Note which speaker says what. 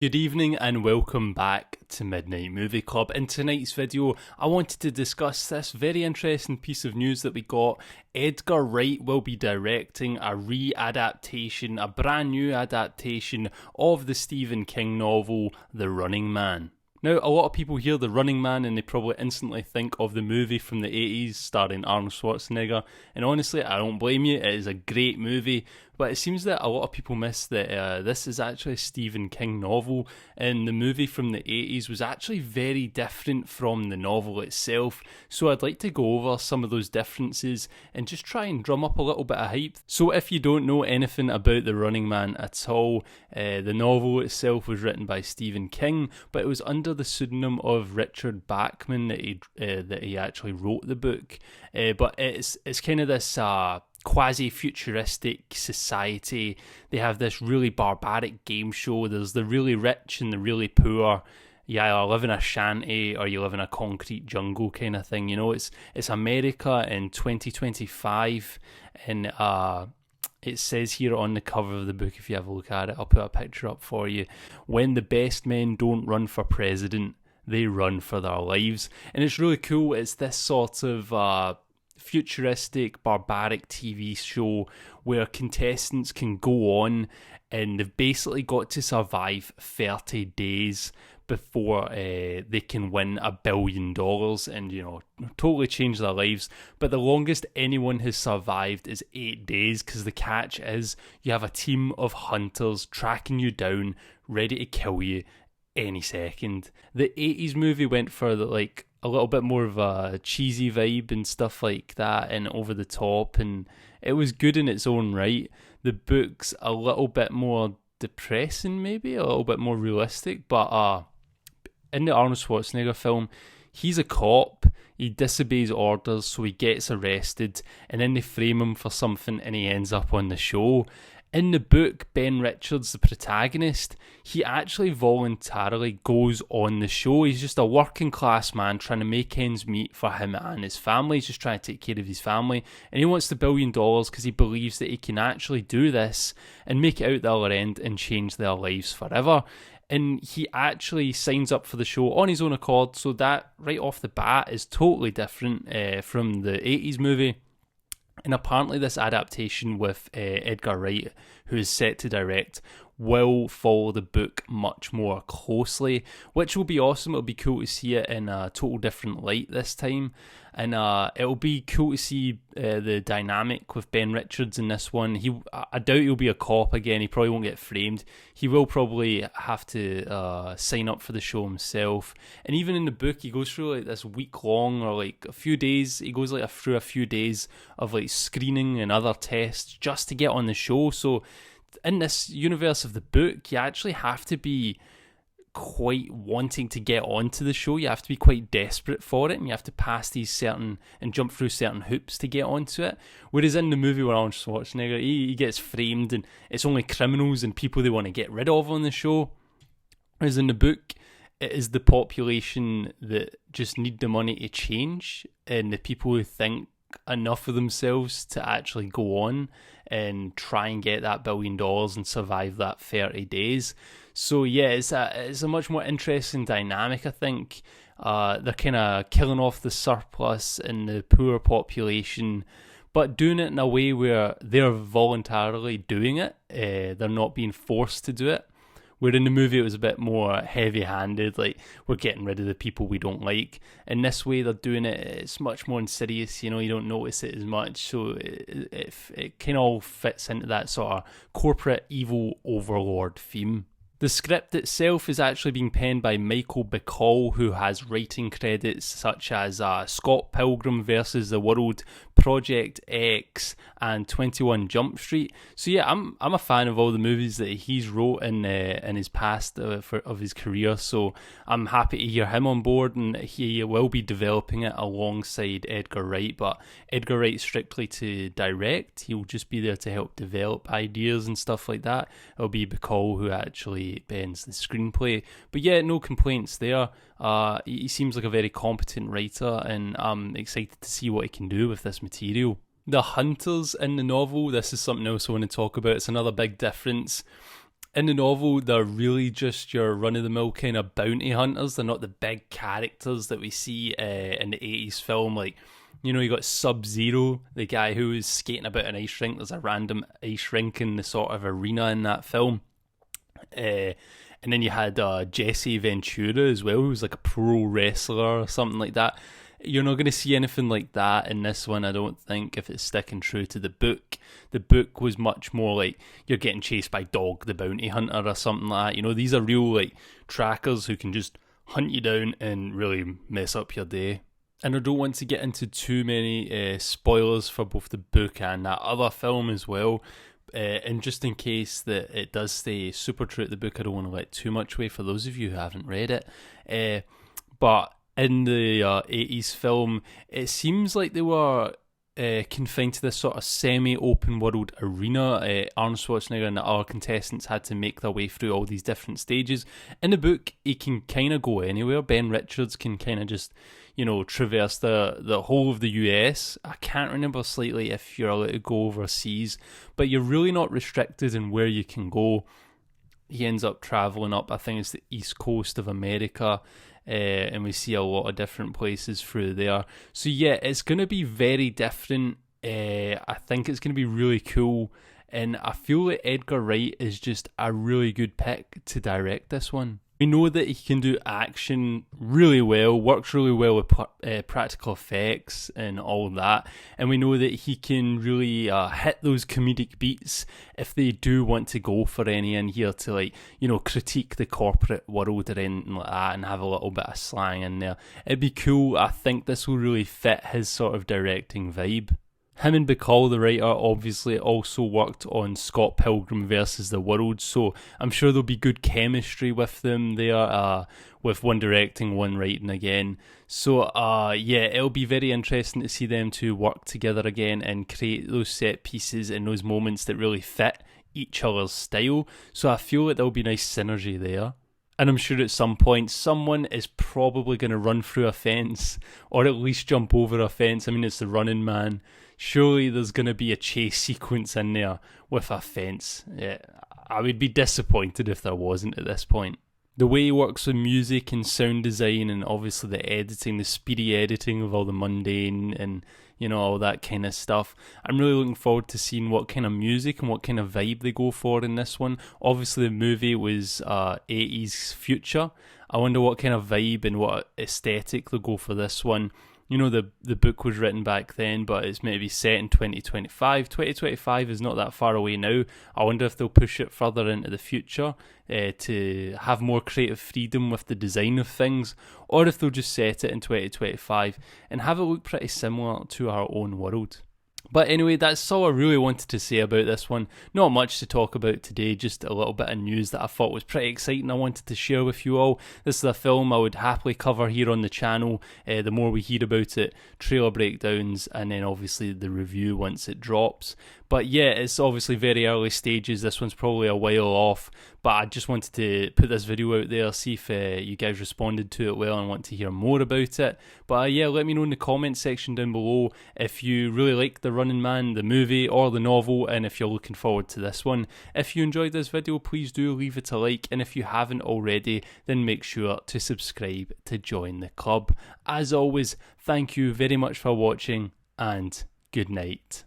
Speaker 1: Good evening and welcome back to Midnight Movie Club. In tonight's video, I wanted to discuss this very interesting piece of news that we got. Edgar Wright will be directing a re-adaptation, a brand new adaptation of the Stephen King novel, The Running Man. Now, a lot of people hear The Running Man and they probably instantly think of the movie from the 80s starring Arnold Schwarzenegger, and honestly, I don't blame you, it is a great movie, but it seems that a lot of people miss that this is actually a Stephen King novel, and the movie from the 80s was actually very different from the novel itself, so I'd like to go over some of those differences and just try and drum up a little bit of hype. So if you don't know anything about The Running Man at all, the novel itself was written by Stephen King, but it was under the pseudonym of Richard Bachman that he actually wrote the book. But it's kind of this quasi-futuristic society. They have this really barbaric game show. There's the really rich and the really poor. You either live in a shanty or you live in a concrete jungle kind of thing. You know, it's America in 2025, and it says here on the cover of the book, if you have a look at it, I'll put a picture up for you. When the best men don't run for president, they run for their lives. And it's really cool. It's this sort of futuristic, barbaric TV show where contestants can go on and they've basically got to survive 30 days before they can win $1 billion and, you know, totally change their lives. But the longest anyone has survived is 8 days, because the catch is you have a team of hunters tracking you down, ready to kill you any second. The 80s movie went for like a little bit more of a cheesy vibe and stuff like that, and over the top, and it was good in its own right. The book's a little bit more depressing, maybe a little bit more realistic, but in the Arnold Schwarzenegger film, he's a cop, he disobeys orders, so he gets arrested, and then they frame him for something and he ends up on the show. In the book, Ben Richards, the protagonist, he actually voluntarily goes on the show. He's just a working class man trying to make ends meet for him and his family. He's just trying to take care of his family. And he wants the $1 billion because he believes that he can actually do this and make it out the other end and change their lives forever. And he actually signs up for the show on his own accord. So that, right off the bat, is totally different from the 80s movie. And apparently this adaptation with Edgar Wright, who is set to direct, will follow the book much more closely, which will be awesome. It'll be cool to see it in a total different light this time. And it'll be cool to see the dynamic with Ben Richards in this one. I doubt he'll be a cop again. He probably won't get framed. He will probably have to sign up for the show himself. And even in the book, he goes through like this week long or like a few days. He goes like through a few days of like screening and other tests just to get on the show. So in this universe of the book, you actually have to be quite wanting to get onto the show. You have to be quite desperate for it, and you have to pass these certain and jump through certain hoops to get onto it. Whereas in the movie where Arnold Schwarzenegger, he gets framed and it's only criminals and people they want to get rid of on the show. Whereas in the book, it is the population that just need the money to change, and the people who think enough of themselves to actually go on and try and get that $1 billion and survive that 30 days. So yeah, it's a much more interesting dynamic, I think. They're kind of killing off the surplus and the poor population, but doing it in a way where they're voluntarily doing it. They're not being forced to do it. Where in the movie it was a bit more heavy-handed, like we're getting rid of the people we don't like. In this way they're doing it, it's much more insidious, you know, you don't notice it as much, so it kind of all fits into that sort of corporate evil overlord theme. The script itself is actually being penned by Michael Bacall, who has writing credits such as Scott Pilgrim vs. the World, Project X, and 21 Jump Street. So yeah, I'm a fan of all the movies that he's wrote in his past of his career. So I'm happy to hear him on board, and he will be developing it alongside Edgar Wright. But Edgar Wright strictly to direct. He'll just be there to help develop ideas and stuff like that. It'll be Bacall who actually bends the screenplay. But yeah, no complaints there. He seems like a very competent writer, and I'm excited to see what he can do with this material. The hunters in the novel, this is something else I want to talk about. It's another big difference. In the novel, they're really just your run-of-the-mill kind of bounty hunters. They're not the big characters that we see in the 80s film. Like, you know, you got Sub-Zero, the guy who was skating about an ice rink. There's a random ice rink in the sort of arena in that film. And then you had Jesse Ventura as well, who was like a pro wrestler or something like that. You're not going to see anything like that in this one, I don't think, if it's sticking true to the book. The book was much more like you're getting chased by Dog the Bounty Hunter or something like that. You know, these are real like trackers who can just hunt you down and really mess up your day. And I don't want to get into too many spoilers for both the book and that other film as well. And just in case that it does stay super true to the book, I don't want to let too much away for those of you who haven't read it. But in the 80s film, it seems like they were confined to this sort of semi-open world arena. Arnold Schwarzenegger and the other contestants had to make their way through all these different stages. In the book, he can kind of go anywhere. Ben Richards can kind of just, you know, traverse the whole of the US. I can't remember slightly if you're allowed to go overseas, but you're really not restricted in where you can go. He ends up travelling up, I think it's the east coast of America, and we see a lot of different places through there. So yeah, it's going to be very different. I think it's going to be really cool, and I feel like Edgar Wright is just a really good pick to direct this one. We know that he can do action really well, works really well with practical effects and all that, and we know that he can really hit those comedic beats if they do want to go for any in here to, like, you know, critique the corporate world or anything like that and have a little bit of slang in there. It'd be cool. I think this will really fit his sort of directing vibe. Him and Bacall, the writer, obviously also worked on Scott Pilgrim versus the World, so I'm sure there'll be good chemistry with them there, with one directing, one writing again. So yeah, it'll be very interesting to see them two work together again and create those set pieces and those moments that really fit each other's style. So I feel like there'll be nice synergy there. And I'm sure at some point someone is probably going to run through a fence or at least jump over a fence. I mean, it's the Running Man. Surely there's going to be a chase sequence in there with a fence. Yeah, I would be disappointed if there wasn't at this point. The way he works with music and sound design and obviously the editing, the speedy editing of all the mundane and, you know, all that kind of stuff. I'm really looking forward to seeing what kind of music and what kind of vibe they go for in this one. Obviously the movie was 80s future. I wonder what kind of vibe and what aesthetic they'll go for this one. You know, the book was written back then, but it's maybe set in 2025. 2025 is not that far away now. I wonder if they'll push it further into the future to have more creative freedom with the design of things, or if they'll just set it in 2025 and have it look pretty similar to our own world. But anyway, that's all I really wanted to say about this one. Not much to talk about today, just a little bit of news that I thought was pretty exciting I wanted to share with you all. This is a film I would happily cover here on the channel, the more we hear about it, trailer breakdowns, and then obviously the review once it drops. But yeah, it's obviously very early stages. This one's probably a while off, but I just wanted to put this video out there, see if you guys responded to it well and want to hear more about it. But yeah, let me know in the comment section down below if you really like The Running Man, the movie or the novel, and if you're looking forward to this one. If you enjoyed this video, please do leave it a like, and if you haven't already, then make sure to subscribe to join the club. As always, thank you very much for watching, and good night.